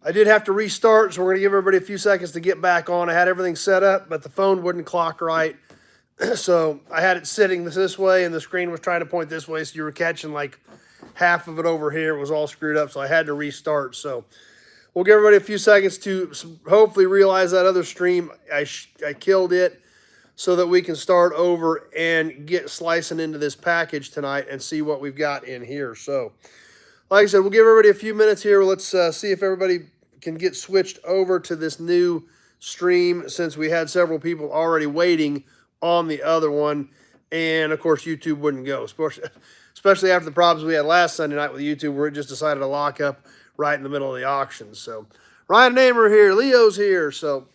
I did have to restart, so we're going to give everybody a few seconds to get back on. I had everything set up, but the phone wouldn't clock right. So I had it sitting this way, and the screen was trying to point this way, so you were catching like half of it over here. It was all screwed up, so I had to restart. So we'll give everybody a few seconds to hopefully realize that other stream, I killed it, so that we can start over and get slicing into this package tonight and see what we've got in here. So like I said, we'll give everybody a few minutes here. Let's see if everybody can get switched over to this new stream, since we had several people already waiting on the other one. And of course, YouTube wouldn't go, especially after the problems we had last Sunday night with YouTube, where it just decided to lock up right in the middle of the auction. So Ryan Namer here, Leo's here. So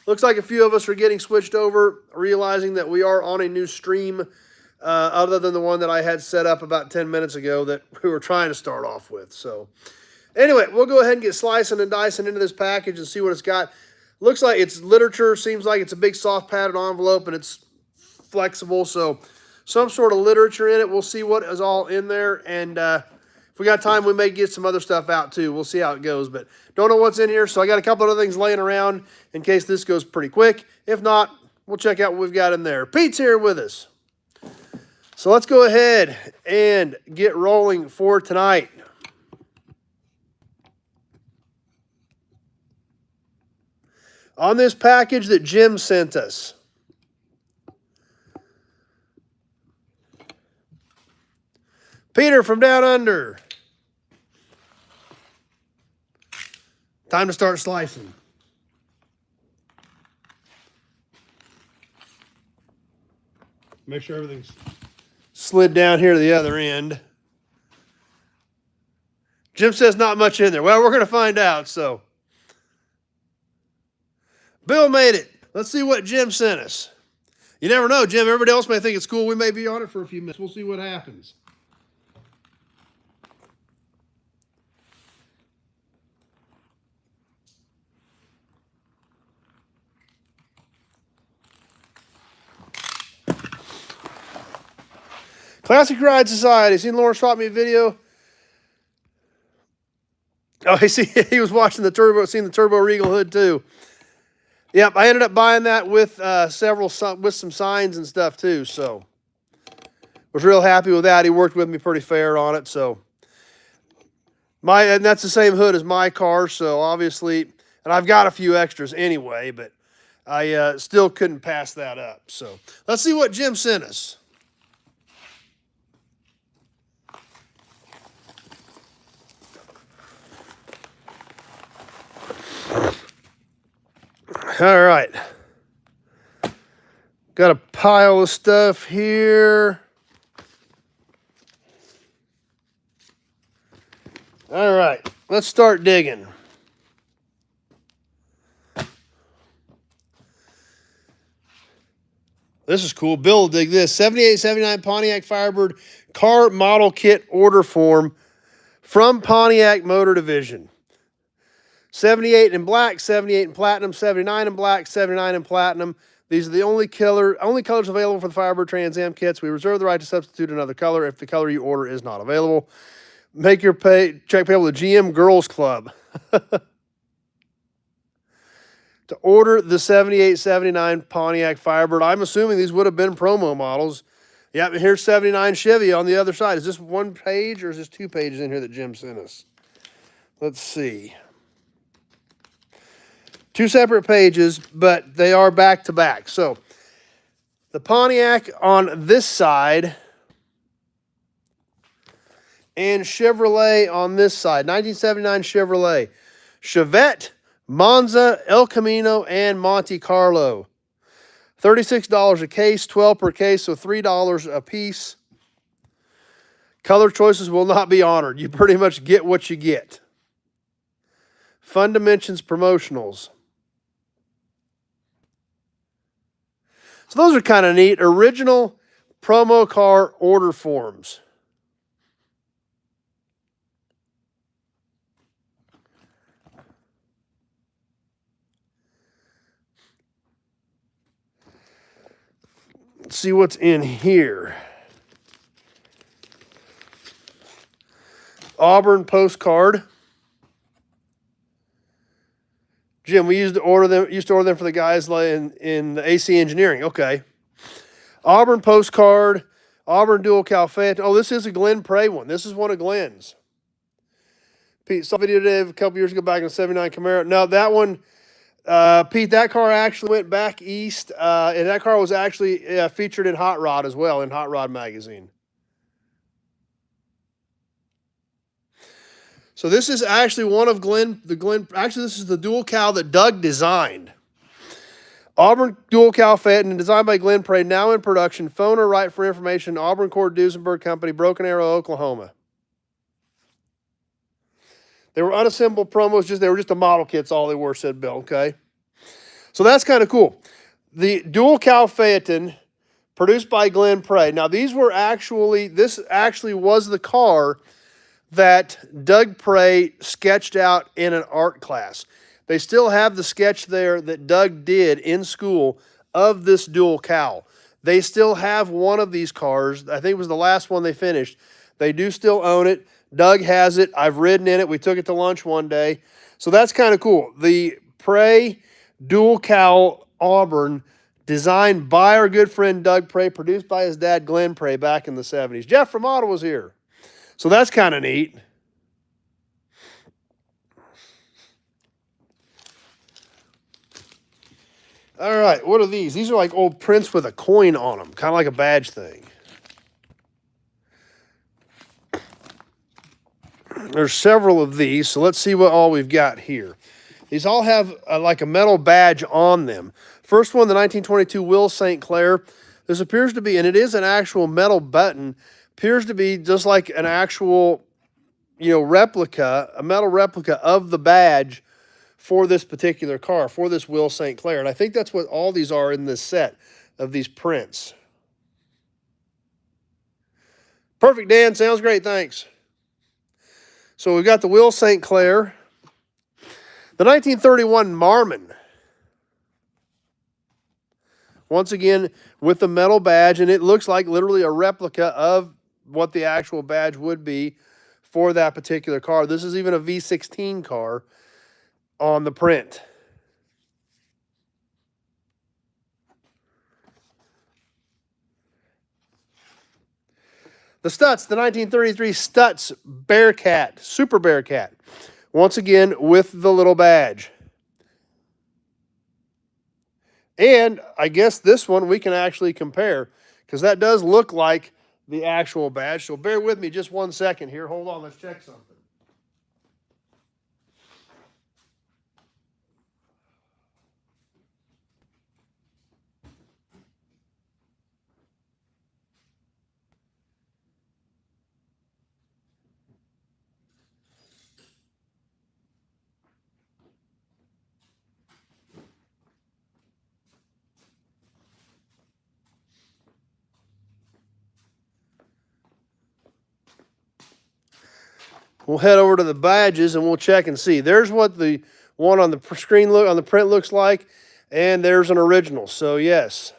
looks like a few of us are getting switched over, realizing that we are on a new stream, other than the one that I had set up about 10 minutes ago that we were trying to start off with. So anyway, we'll go ahead and get slicing and dicing into this package and see what it's got. Looks like it's literature. Seems like it's a big soft padded envelope and it's flexible. So some sort of literature in it. We'll see what is all in there. And if we got time, we may get some other stuff out too. We'll see how it goes. But don't know what's in here. So I got a couple other things laying around in case this goes pretty quick. If not, we'll check out what we've got in there. Pete's here with us. So let's go ahead and get rolling for tonight. On this package that Jim sent us, Peter from Down Under. Time to start slicing. Make sure everything's slid down here to the other end. Jim says not much in there. Well, we're going to find out. So Bill made it. Let's see what Jim sent us. You never know, Jim. Everybody else may think it's cool. We may be on it for a few minutes. We'll see what happens. Classic Ride Society. Seen Lawrence shot me a video? Oh, he was watching the turbo, seen the Turbo Regal hood too. Yep, I ended up buying that with with some signs and stuff too. So was real happy with that. He worked with me pretty fair on it. So and that's the same hood as my car. So obviously, and I've got a few extras anyway, but I still couldn't pass that up. So let's see what Jim sent us. All right. Got a pile of stuff here. All right. Let's start digging. This is cool. Bill will dig this. 78, 79 Pontiac Firebird car model kit order form from Pontiac Motor Division. 78 in black, 78 in platinum, 79 in black, 79 in platinum. These are the only colors available for the Firebird Trans Am kits. We reserve the right to substitute another color if the color you order is not available. Make your check payable to GM Girls Club. To order the 78, 79 Pontiac Firebird, I'm assuming these would have been promo models. Yep, and here's 79 Chevy on the other side. Is this one page or is this 2 pages in here that Jim sent us? Let's see. 2 separate pages, but they are back to back. So the Pontiac on this side and Chevrolet on this side. 1979 Chevrolet. Chevette, Monza, El Camino, and Monte Carlo. $36 a case, 12 per case, so $3 a piece. Color choices will not be honored. You pretty much get what you get. Fun Dimensions promotionals. So those are kind of neat. Original promo car order forms. Let's see what's in here. Auburn postcard. Jim, we used to order them for the guys in the AC engineering. Okay. Auburn postcard, Auburn dual cal Phantom. Oh, this is a Glenn Prey one. This is one of Glenn's. Pete, saw a video today a couple years ago back in the 79 Camaro. No, that one, Pete, that car actually went back east, and that car was actually featured in Hot Rod as well, in Hot Rod magazine. So this is actually one of actually this is the dual cal that Doug designed. Auburn dual cal Phantom, designed by Glenn Prey, now in production. Phone or write for information. Auburn Cord Duesenberg Company, Broken Arrow, Oklahoma. They were unassembled promos, they were just a model kits, all they were, said Bill, okay? So that's kind of cool. The dual cal Phaeton, produced by Glenn Prey. Now this actually was the car that Doug Prey sketched out in an art class. They still have the sketch there that Doug did in school of this dual cal. They still have one of these cars. I think it was the last one they finished. They do still own it. Doug has it. I've ridden in it. We took it to lunch one day. So that's kind of cool. The Prey dual cal Auburn, designed by our good friend Doug Prey, produced by his dad Glenn Prey back in the 70s. Jeff from Ottawa's here. So that's kind of neat. All right, what are these? These are like old prints with a coin on them, kind of like a badge thing. There's several of these, so let's see what all we've got here. These all have like a metal badge on them. First one, the 1922 Will St. Clair. This appears to be, and it is an actual metal button, appears to be just like an actual, replica, a metal replica of the badge for this particular car, for this Will St. Clair. And I think that's what all these are in this set of these prints. Perfect, Dan. Sounds great. Thanks. So we've got the Will St. Clair. The 1931 Marmon. Once again, with the metal badge, and it looks like literally a replica of what the actual badge would be for that particular car. This is even a V16 car on the print. The Stutz, the 1933 Stutz Bearcat, Super Bearcat. Once again, with the little badge. And I guess this one we can actually compare, because that does look like the actual badge. So bear with me just 1 second here. Hold on, let's check something. We'll head over to the badges and we'll check and see. There's what the one on the screen on the print looks like, and there's an original. So yes.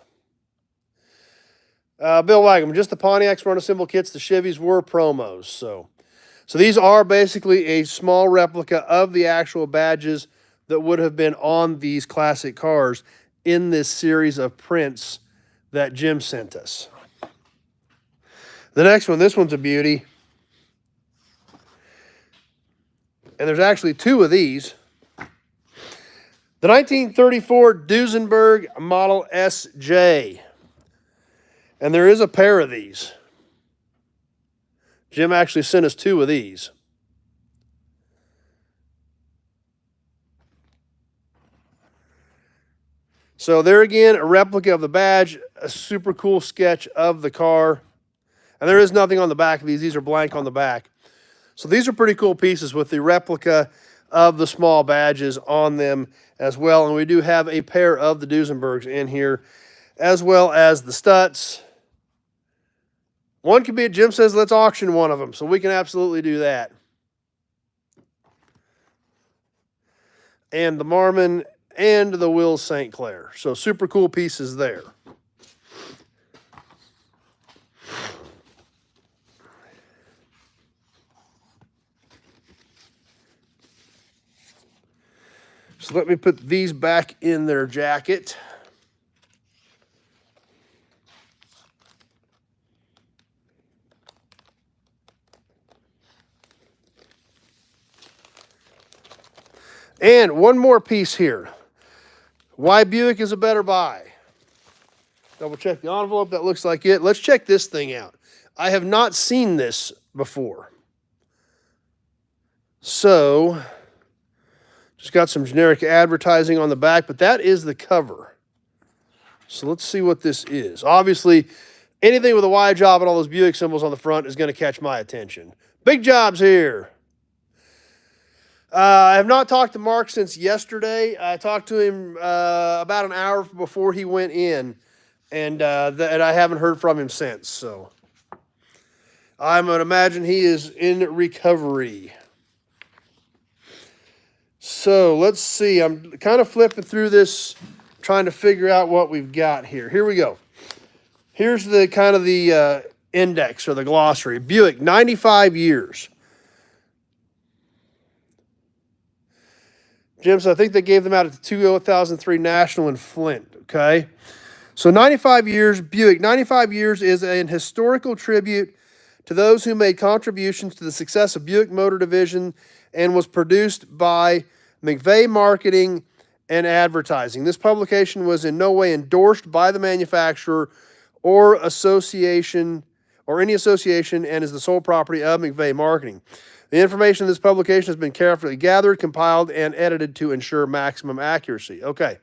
Bill Wagman, just the Pontiacs were unassembled kits. The Chevys were promos. So these are basically a small replica of the actual badges that would have been on these classic cars in this series of prints that Jim sent us. The next one, this one's a beauty. And there's actually two of these. The 1934 Duesenberg Model SJ. And there is a pair of these. Jim actually sent us two of these. So there again, a replica of the badge, a super cool sketch of the car. And there is nothing on the back of these. These are blank on the back. So these are pretty cool pieces with the replica of the small badges on them as well. And we do have a pair of the Duesenbergs in here, as well as the Stutz. One could be, Jim says, let's auction one of them. So we can absolutely do that. And the Marmon and the Will St. Clair. So super cool pieces there. So let me put these back in their jacket. And one more piece here. Why Buick is a better buy. Double check the envelope. That looks like it. Let's check this thing out. I have not seen this before. So, just got some generic advertising on the back, but that is the cover. So let's see what this is. Obviously, anything with a Y job and all those Buick symbols on the front is going to catch my attention. Big Jobs here. I have not talked to Mark since yesterday. I talked to him about an hour before he went in, and I haven't heard from him since. So I'm going to imagine he is in recovery. So let's see. I'm kind of flipping through this, trying to figure out what we've got here. Here we go. Here's the kind of the index or the glossary. Buick, 95 years. Jim, so I think they gave them out at the 2003 National in Flint, okay? So 95 years, Buick. 95 years is an historical tribute to those who made contributions to the success of Buick Motor Division and was produced by McVeigh Marketing and Advertising. This publication was in no way endorsed by the manufacturer or association or any association and is the sole property of McVeigh Marketing. The information in this publication has been carefully gathered, compiled, and edited to ensure maximum accuracy. Okay,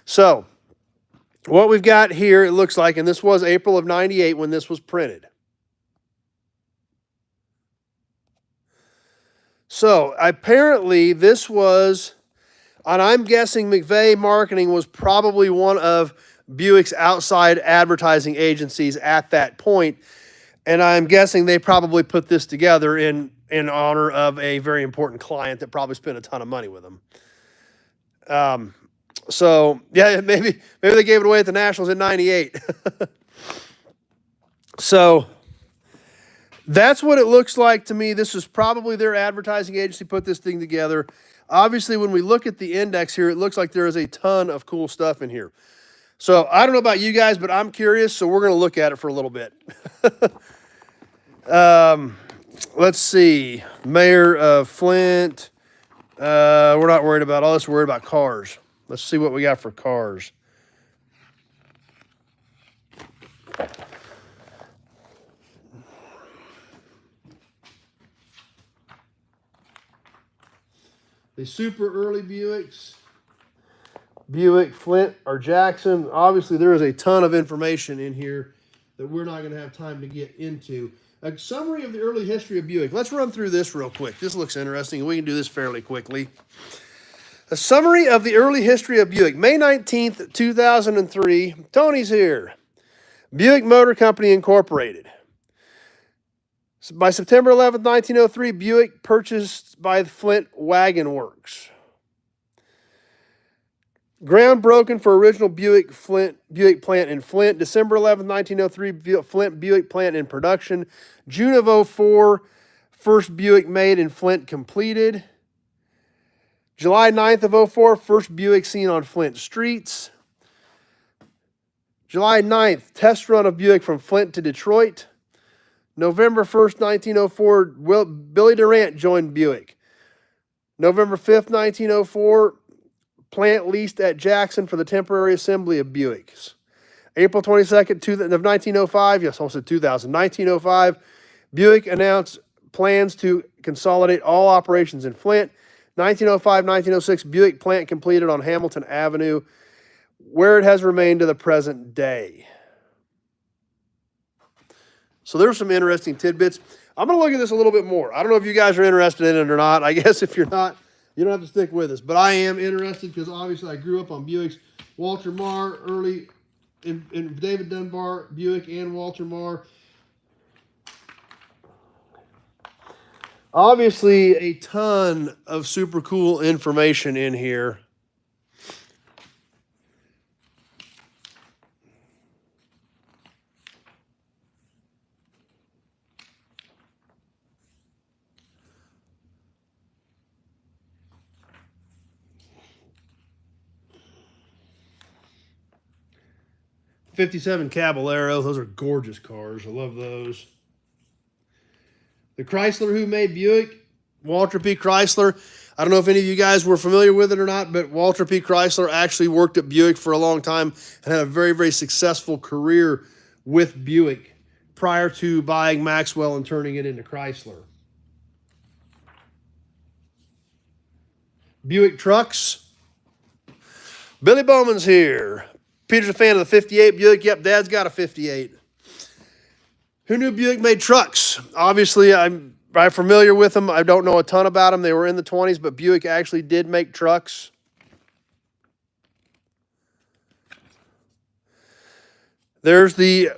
so what we've got here, it looks like, and this was April of 98 when this was printed. So apparently this was, and I'm guessing McVeigh Marketing was probably one of Buick's outside advertising agencies at that point, and I'm guessing they probably put this together in honor of a very important client that probably spent a ton of money with them. So yeah, maybe they gave it away at the Nationals in '98. So that's what it looks like to me. This is probably their advertising agency put this thing together. Obviously, when we look at the index here, it looks like there is a ton of cool stuff in here. So I don't know about you guys, but I'm curious, so we're going to look at it for a little bit. Let's see. Mayor of Flint. We're not worried about all this. We're worried about cars. Let's see what we got for cars. The super early Buicks. Buick, Flint, or Jackson. Obviously, there is a ton of information in here that we're not going to have time to get into. A summary of the early history of Buick. Let's run through this real quick. This looks interesting. We can do this fairly quickly. A summary of the early history of Buick. May 19th, 2003. Tony's here. Buick Motor Company Incorporated. By September 11th, 1903, Buick purchased by Flint Wagon Works. Ground broken for original Buick plant in Flint. December 11th, 1903, Flint Buick plant in production. June of 2004, first Buick made in Flint completed. July 9th of 2004, first Buick seen on Flint streets. July 9th, test run of Buick from Flint to Detroit. November 1st, 1904, Billy Durant joined Buick. November 5th, 1904, plant leased at Jackson for the temporary assembly of Buicks. April 22nd of 1905, yes, almost said 2000, 1905, Buick announced plans to consolidate all operations in Flint. 1905, 1906, Buick plant completed on Hamilton Avenue, where it has remained to the present day. So there's some interesting tidbits. I'm going to look at this a little bit more. I don't know if you guys are interested in it or not. I guess if you're not, you don't have to stick with us. But I am interested because obviously I grew up on Buicks. Walter Marr, early in David Dunbar, Buick, and Walter Marr. Obviously, a ton of super cool information in here. 57 Caballero. Those are gorgeous cars. I love those. The Chrysler who made Buick, Walter P. Chrysler. I don't know if any of you guys were familiar with it or not, but Walter P. Chrysler actually worked at Buick for a long time and had a very, very successful career with Buick prior to buying Maxwell and turning it into Chrysler. Buick trucks. Billy Bowman's here. Peter's a fan of the 58 Buick. Yep, Dad's got a 58. Who knew Buick made trucks? Obviously, I'm familiar with them. I don't know a ton about them. They were in the 20s, but Buick actually did make trucks. There's the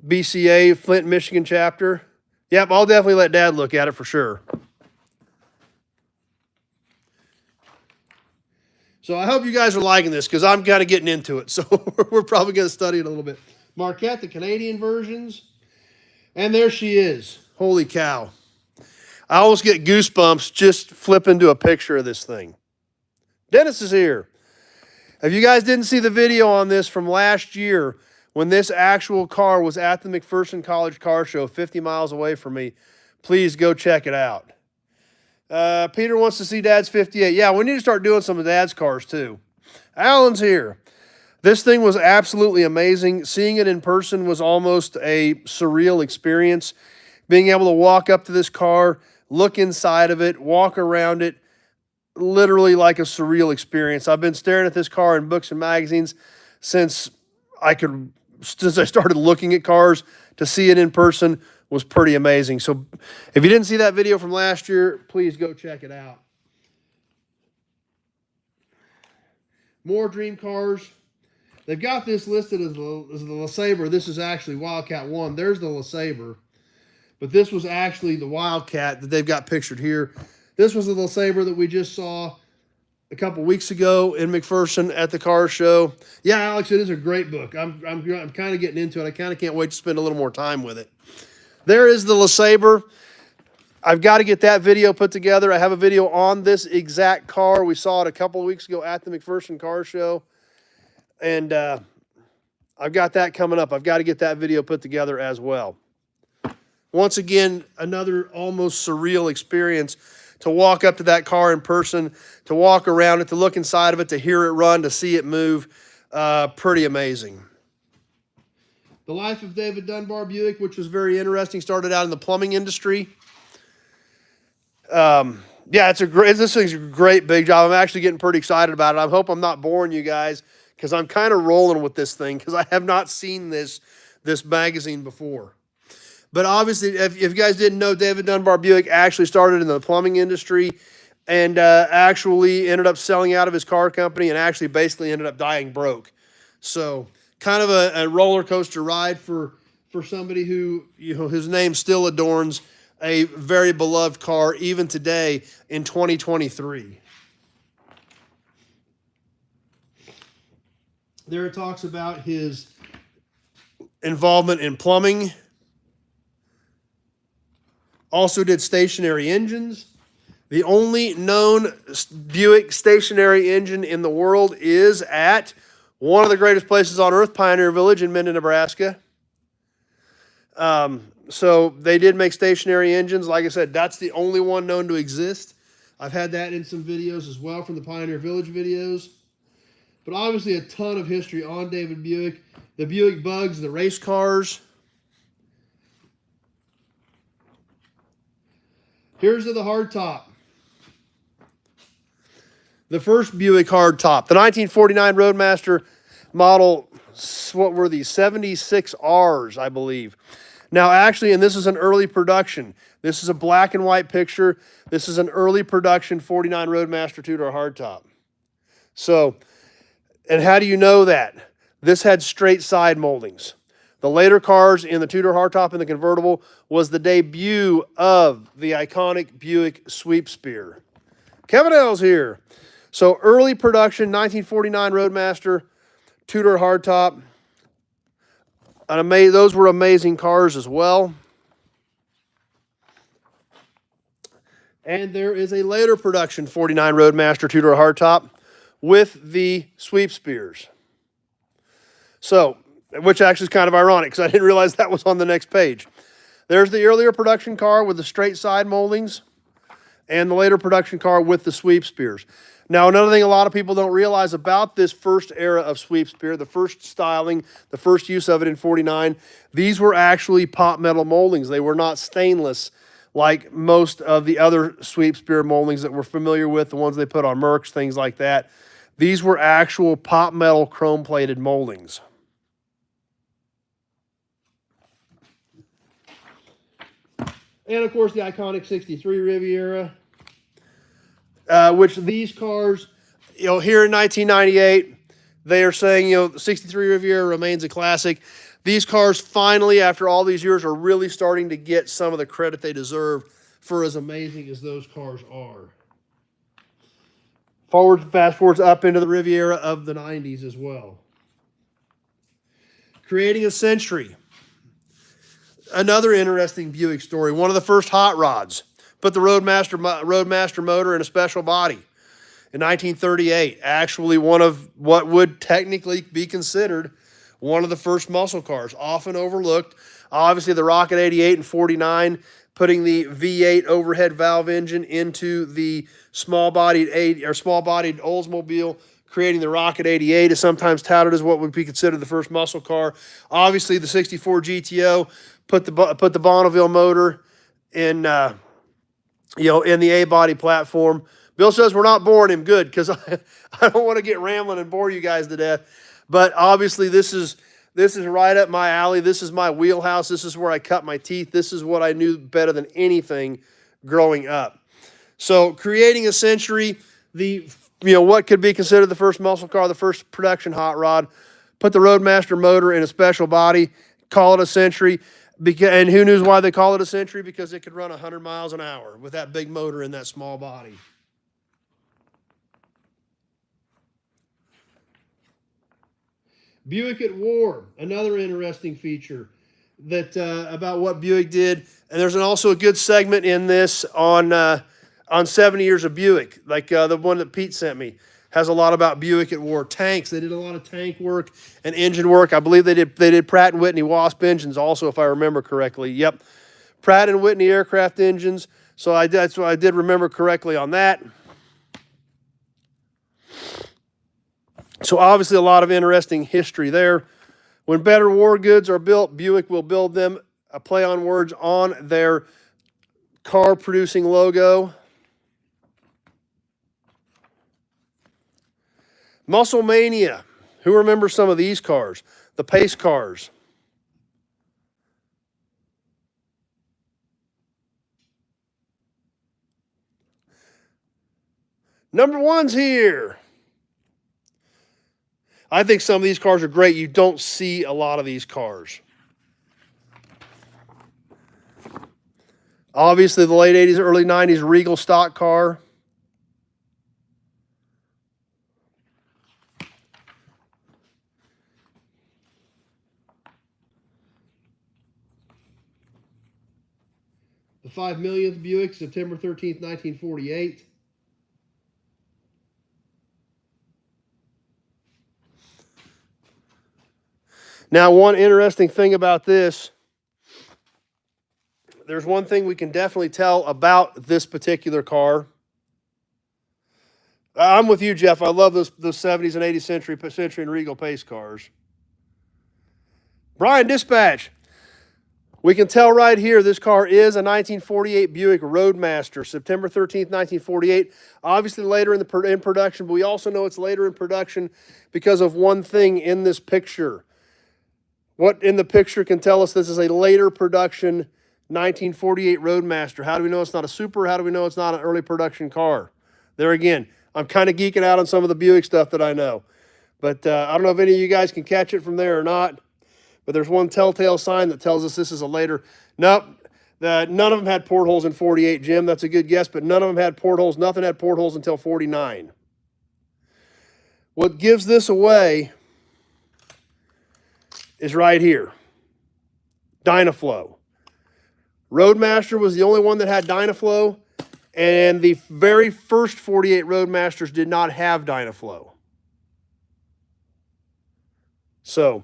BCA Flint, Michigan chapter. Yep, I'll definitely let Dad look at it for sure. So I hope you guys are liking this because I'm kind of getting into it. So we're probably going to study it a little bit. Marquette, the Canadian versions. And there she is. Holy cow. I almost get goosebumps just flipping to a picture of this thing. Dennis is here. If you guys didn't see the video on this from last year, when this actual car was at the McPherson College Car Show 50 miles away from me, please go check it out. Peter wants to see Dad's 58. Yeah, we need to start doing some of Dad's cars too. Alan's here. This thing was absolutely amazing. Seeing it in person was almost a surreal experience. Being able to walk up to this car, look inside of it, walk around it, literally like a surreal experience. I've been staring at this car in books and magazines since I started looking at cars. To see it in person was pretty amazing. So if you didn't see that video from last year, please go check it out. More dream cars. They've got this listed as the LeSabre. This is actually Wildcat 1. There's the LeSabre. But this was actually the Wildcat that they've got pictured here. This was the LeSabre that we just saw a couple weeks ago in McPherson at the car show. Yeah, Alex, it is a great book. I'm kind of getting into it. I kind of can't wait to spend a little more time with it. There is the LeSabre. I've got to get that video put together. I have a video on this exact car. We saw it a couple of weeks ago at the McPherson car show. And I've got that coming up. I've got to get that video put together as well. Once again, another almost surreal experience to walk up to that car in person, to walk around it, to look inside of it, to hear it run, to see it move. Pretty amazing. The life of David Dunbar Buick, which was very interesting, started out in the plumbing industry. Yeah, this thing's a great big job. I'm actually getting pretty excited about it. I hope I'm not boring you guys because I'm kind of rolling with this thing because I have not seen this magazine before. But obviously, if you guys didn't know, David Dunbar Buick actually started in the plumbing industry and actually ended up selling out of his car company and actually basically ended up dying broke. So kind of a roller coaster ride for somebody who, his name still adorns a very beloved car even today in 2023. There it talks about his involvement in plumbing. Also did stationary engines. The only known Buick stationary engine in the world is at one of the greatest places on earth, Pioneer Village in Minden, Nebraska. So they did make stationary engines. Like I said, that's the only one known to exist. I've had that in some videos as well from the Pioneer Village videos. But obviously a ton of history on David Buick. The Buick Bugs, the race cars. Here's the hardtop. The first Buick hardtop. The 1949 Roadmaster model, what were these? 76Rs, I believe. Now, actually, and this is an early production. This is a black and white picture. This is an early production 49 Roadmaster two-door hardtop. So, and how do you know that? This had straight side moldings. The later cars in the two-door hardtop and the convertible was the debut of the iconic Buick Sweep Spear. Kevin L's here. So early production, 1949 Roadmaster, two-door hardtop. Those were amazing cars as well. And there is a later production 49 Roadmaster two-door hardtop with the Sweep Spears. So which actually is kind of ironic because I didn't realize that was on the next page. There's the earlier production car with the straight side moldings and the later production car with the sweep spears. Now, another thing a lot of people don't realize about this first era of sweep spear, the first styling, the first use of it in 49, these were actually pot metal moldings. They were not stainless like most of the other sweep spear moldings that we're familiar with, the ones they put on Mercs, things like that. These were actual pot metal chrome-plated moldings. And, of course, the iconic 63 Riviera, which these cars, here in 1998, they are saying, the 63 Riviera remains a classic. These cars finally, after all these years, are really starting to get some of the credit they deserve for as amazing as those cars are. Fast forwards up into the Riviera of the 90s as well. Creating a century. Another interesting Buick story. One of the first hot rods. Put the Roadmaster motor in a special body in 1938. Actually, one of what would technically be considered one of the first muscle cars, often overlooked. Obviously, the Rocket 88 and 49, putting the V8 overhead valve engine into the small-bodied Oldsmobile, creating the Rocket 88 is sometimes touted as what would be considered the first muscle car. Obviously, the 64 GTO put the Bonneville motor in in the A-body platform. Bill says we're not boring him. Good, because I don't want to get rambling and bore you guys to death. But obviously, this is right up my alley. This is my wheelhouse. This is where I cut my teeth. This is what I knew better than anything growing up. So, creating a century, what could be considered the first muscle car, the first production hot rod, put the Roadmaster motor in a special body, call it a century. And who knows why they call it a century? Because it could run 100 miles an hour with that big motor in that small body. Buick at War, another interesting feature that about what Buick did. And there's also a good segment in this on 70 years of Buick, like the one that Pete sent me. Has a lot about Buick at War. Tanks, they did a lot of tank work and engine work. I believe they did Pratt & Whitney Wasp engines also, if I remember correctly. Yep, Pratt & Whitney aircraft engines. So I did remember correctly on that. So obviously a lot of interesting history there. When better war goods are built, Buick will build them, a play on words on their car producing logo. Muscle Mania. Who remembers some of these cars? The pace cars. Number one's here. I think some of these cars are great. You don't see a lot of these cars. Obviously, the late 80s, early 90s Regal stock car. The 5 millionth Buick, September 13th, 1948. Now, one interesting thing about this, there's one thing we can definitely tell about this particular car. I'm with you, Jeff. I love those 70s and 80s Century and Regal pace cars. Brian Dispatch. We can tell right here this car is a 1948 Buick Roadmaster, September 13th, 1948. Obviously later in production, but we also know it's later in production because of one thing in this picture. What in the picture can tell us this is a later production 1948 Roadmaster? How do we know it's not a Super? How do we know it's not an early production car? There again, I'm kind of geeking out on some of the Buick stuff that I know. But I don't know if any of you guys can catch it from there or not. But there's one telltale sign that tells us this is a later. Nope, none of them had portholes in 48, Jim. That's a good guess, but none of them had portholes. Nothing had portholes until 49. What gives this away is right here. Dynaflow. Roadmaster was the only one that had Dynaflow, and the very first 48 Roadmasters did not have Dynaflow. So,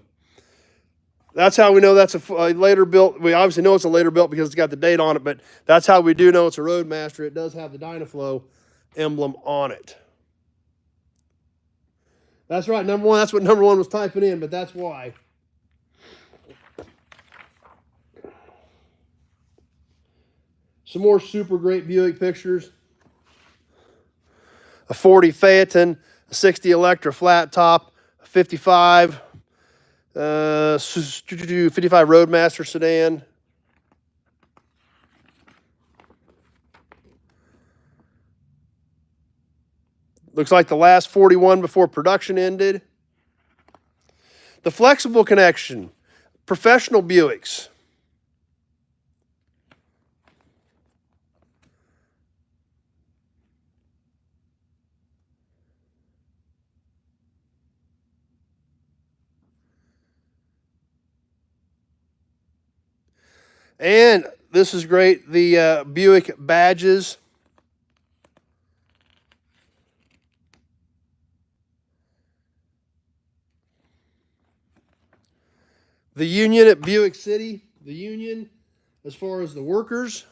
That's how we know that's a later built. We obviously know it's a later built because it's got the date on it, but that's how we do know it's a Roadmaster. It does have the Dynaflow emblem on it. That's right, number one. That's what number one was typing in, but that's why. Some more super great Buick pictures. A 40 Phaeton, a 60 Electra flat top, a 55, 55 Roadmaster sedan. Looks like the last 41 before production ended. The flexible connection, professional Buicks. And this is great, the Buick badges. The union at Buick City, the union as far as the workers.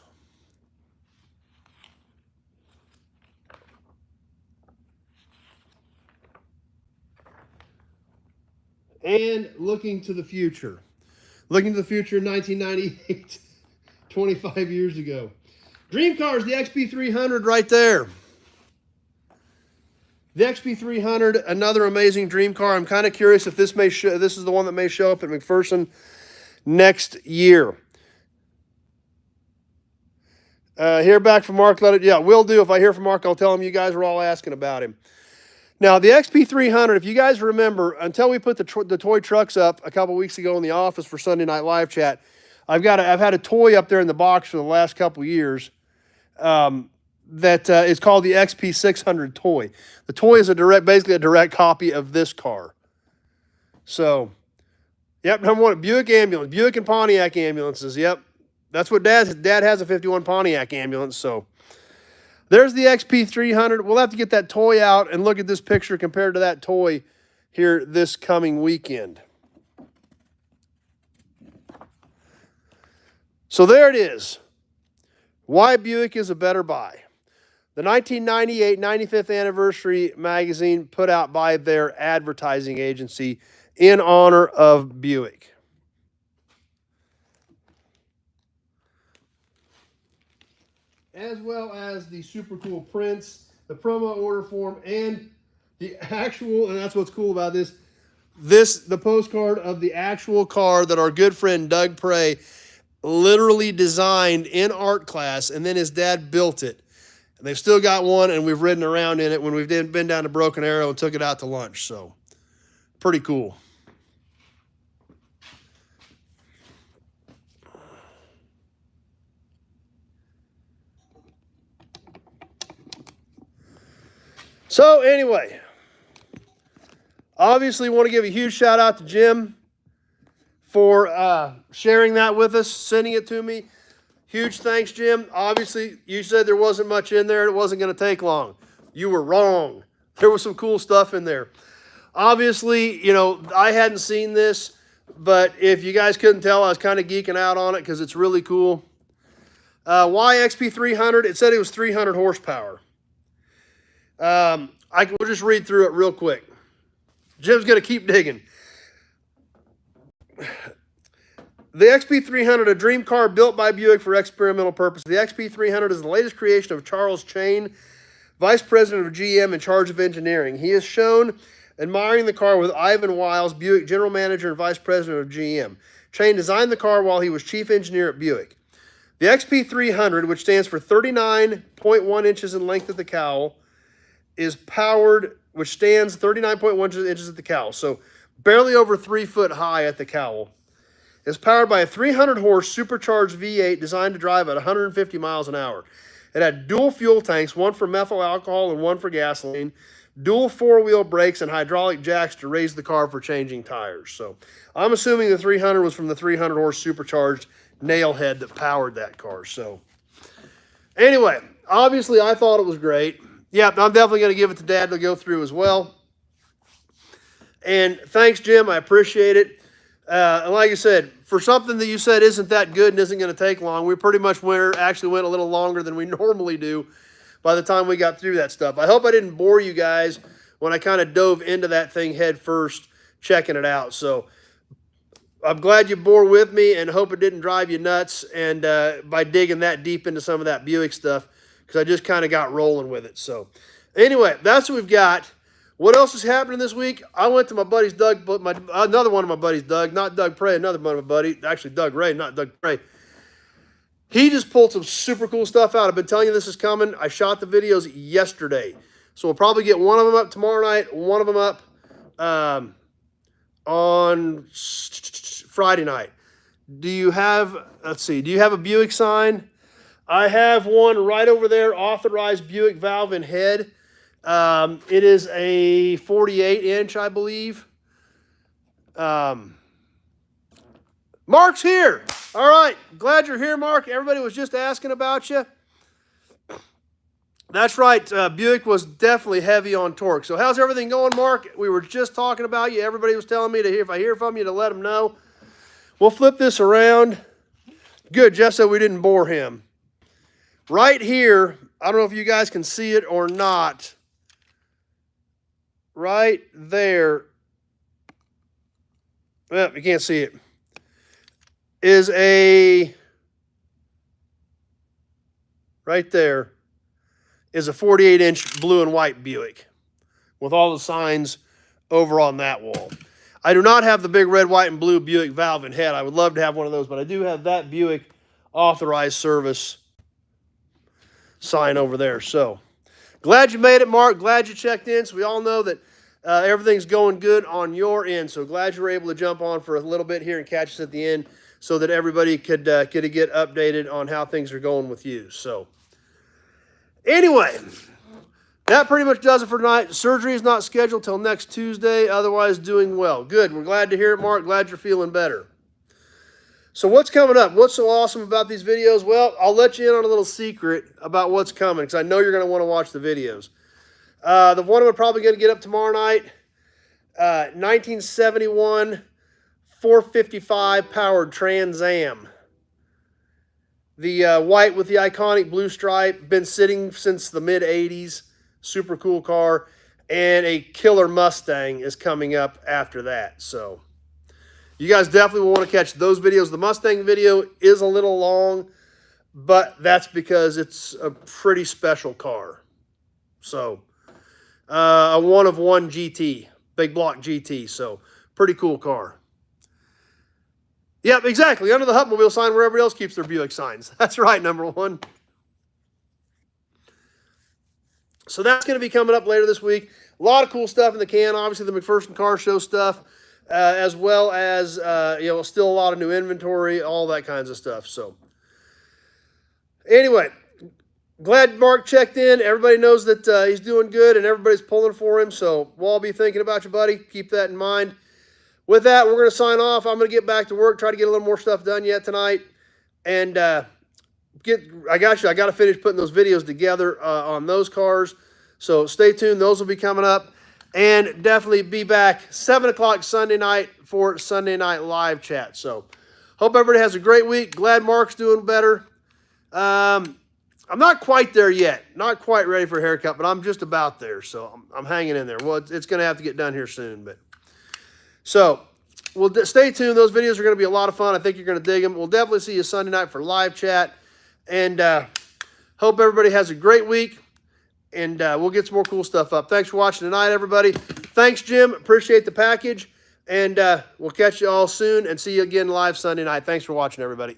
And looking to the future. Looking to the future in 1998, 25 years ago. Dream cars, the XP300 right there. The XP300, another amazing dream car. I'm kind of curious if this this is the one that may show up at McPherson next year. Hear back from Mark. Yeah, will do. If I hear from Mark, I'll tell him you guys were all asking about him. Now, the XP300, if you guys remember, until we put the toy trucks up a couple weeks ago in the office for Sunday Night Live Chat, I've had a toy up there in the box for the last couple years that is called the XP600 toy. The toy is basically a direct copy of this car. So, yep, number one, Buick ambulance, Buick and Pontiac ambulances. Yep, that's what Dad has, a 51 Pontiac ambulance. So, there's the XP300. We'll have to get that toy out and look at this picture compared to that toy here this coming weekend. So there it is. Why Buick is a better buy. The 1998 95th Anniversary magazine put out by their advertising agency in honor of Buick. As well as the super cool prints, the promo order form, and the actual, and that's what's cool about this, the postcard of the actual car that our good friend Doug Prey literally designed in art class, and then his dad built it. And they've still got one, and we've ridden around in it when we've been down to Broken Arrow and took it out to lunch. So, pretty cool. So anyway, obviously want to give a huge shout out to Jim for sharing that with us, sending it to me. Huge thanks, Jim. Obviously, you said there wasn't much in there. It wasn't going to take long. You were wrong. There was some cool stuff in there. Obviously, you know, I hadn't seen this, but if you guys couldn't tell, I was kind of geeking out on it because it's really cool. Why XP300? It said it was 300 horsepower. We'll just read through it real quick. Jim's going to keep digging. The XP300, a dream car built by Buick for experimental purposes. The XP300 is the latest creation of Charles Chain, Vice President of GM in charge of engineering. He is shown admiring the car with Ivan Wiles, Buick General Manager and Vice President of GM. Chain designed the car while he was Chief Engineer at Buick. The XP300, which stands for 39.1 inches in length at the cowl, is powered, which stands 39.1 inches at the cowl, so barely over 3 foot high at the cowl. It's powered by a 300-horse supercharged V8 designed to drive at 150 miles an hour. It had dual fuel tanks, one for methyl alcohol and one for gasoline, dual four-wheel brakes, and hydraulic jacks to raise the car for changing tires. So I'm assuming the 300 was from the 300-horse supercharged nailhead that powered that car. So anyway, obviously I thought it was great. Yeah, I'm definitely going to give it to Dad to go through as well. And thanks, Jim. I appreciate it. And like I said, for something that you said isn't that good and isn't going to take long, we pretty much actually went a little longer than we normally do by the time we got through that stuff. I hope I didn't bore you guys when I kind of dove into that thing head first, checking it out. So I'm glad you bore with me and hope it didn't drive you nuts and by digging that deep into some of that Buick stuff, because I just kind of got rolling with it. So anyway, that's what we've got. What else is happening this week? I went to my buddy's Doug, another one of my buddies, Doug, not Doug Prey, another one of my buddy, actually Doug Ray, not Doug Prey. He just pulled some super cool stuff out. I've been telling you this is coming. I shot the videos yesterday. So we'll probably get one of them up tomorrow night, one of them up on Friday night. Do you have, let's see, do you have a Buick sign? I have one right over there, authorized Buick valve and head. It is a 48-inch, I believe. Mark's here. All right. Glad you're here, Mark. Everybody was just asking about you. That's right. Buick was definitely heavy on torque. So how's everything going, Mark? We were just talking about you. Everybody was telling me to hear, if I hear from you, to let them know. We'll flip this around. Good. Jeff said we didn't bore him. Right here, I don't know if you guys can see it or not. Right there. Well, you can't see it. Is a, right there, is a 48-inch blue and white Buick with all the signs over on that wall. I do not have the big red, white, and blue Buick valve and head. I would love to have one of those, but I do have that Buick authorized service sign over there. So glad you made it, Mark. Glad you checked in. So we all know that everything's going good on your end. So glad you were able to jump on for a little bit here and catch us at the end so that everybody could get updated on how things are going with you. So anyway, that pretty much does it for tonight. Surgery is not scheduled till next Tuesday. Otherwise, doing well. Good. We're glad to hear it, Mark. Glad you're feeling better. So what's coming up? What's so awesome about these videos? Well, I'll let you in on a little secret about what's coming because I know you're going to want to watch the videos. The one I'm probably going to get up tomorrow night, 1971 455 powered Trans Am. The white with the iconic blue stripe, been sitting since the mid-'80s. Super cool car. And a killer Mustang is coming up after that. So you guys definitely will want to catch those videos. The Mustang video is a little long, but that's because it's a pretty special car. So a one-of-one GT, big block GT. So pretty cool car. Yep, exactly. Under the Hupmobile sign where everybody else keeps their Buick signs. That's right, number one. So that's going to be coming up later this week. A lot of cool stuff in the can. Obviously, the McPherson Car Show stuff, as well as still a lot of new inventory, all that kinds of stuff. So anyway, glad Mark checked in. Everybody knows that he's doing good and everybody's pulling for him. So we'll all be thinking about you, buddy. Keep that in mind. With that, we're going to sign off. I'm going to get back to work, try to get a little more stuff done yet tonight. And I got to finish putting those videos together on those cars. So stay tuned. Those will be coming up. And definitely be back 7 o'clock Sunday night for Sunday Night Live chat. So hope everybody has a great week. Glad Mark's doing better. I'm not quite there yet. Not quite ready for a haircut, but I'm just about there. So I'm hanging in there. Well, it's going to have to get done here soon. So we'll stay tuned. Those videos are going to be a lot of fun. I think you're going to dig them. We'll definitely see you Sunday night for live chat. And hope everybody has a great week. And we'll get some more cool stuff up. Thanks for watching tonight, everybody. Thanks, Jim. Appreciate the package. And we'll catch you all soon and see you again live Sunday night. Thanks for watching, everybody.